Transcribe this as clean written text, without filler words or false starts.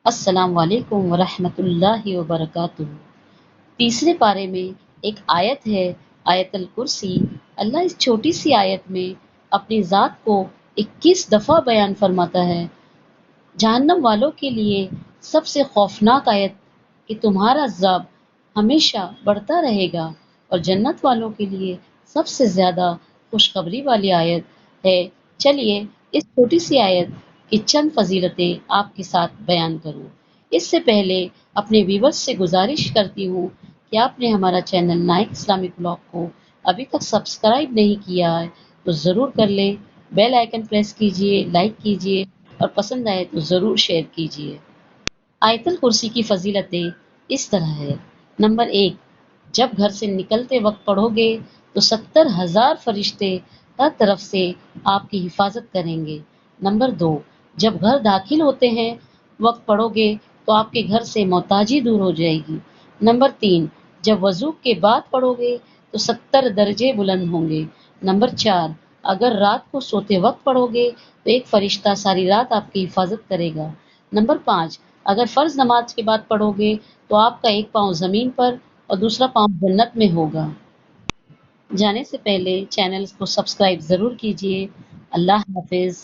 السلام علیکم ورحمۃ اللہ وبرکاتہ۔ تیسرے پارے میں ایک آیت ہے، آیت الکرسی۔ اللہ اس چھوٹی سی آیت میں اپنی ذات کو 21 دفعہ بیان فرماتا ہے۔ جہنم والوں کے لیے سب سے خوفناک آیت کہ تمہارا عذاب ہمیشہ بڑھتا رہے گا، اور جنت والوں کے لیے سب سے زیادہ خوشخبری والی آیت ہے۔ چلیے اس چھوٹی سی آیت کی چند فضیلتیں آپ کے ساتھ بیان کروں۔ اس سے پہلے اپنے ویورز سے گزارش کرتی ہوں کہ آپ نے ہمارا چینل نائک اسلامک بلاگ کو ابھی تک سبسکرائب نہیں کیا ہے تو ضرور کر لیں، بیل آئیکن پریس کیجئے، لائک کیجئے اور پسند آئے تو ضرور شیئر کیجیے۔ آیت الکرسی کی فضیلتیں اس طرح ہے۔ نمبر 1، جب گھر سے نکلتے وقت پڑھو گے تو 70,000 فرشتے ہر طرف سے آپ کی حفاظت کریں گے۔ نمبر 2، جب گھر داخل ہوتے ہیں وقت پڑھو گے تو آپ کے گھر سے محتاجی دور ہو جائے گی۔ نمبر 3، جب وضو کے بعد پڑھو گے تو 70 درجے بلند ہوں گے۔ نمبر 4، اگر رات کو سوتے وقت پڑھو گے تو ایک فرشتہ ساری رات آپ کی حفاظت کرے گا۔ نمبر 5، اگر فرض نماز کے بعد پڑھو گے تو آپ کا ایک پاؤں زمین پر اور دوسرا پاؤں جنت میں ہوگا۔ جانے سے پہلے چینل کو سبسکرائب ضرور کیجیے۔ اللہ حافظ۔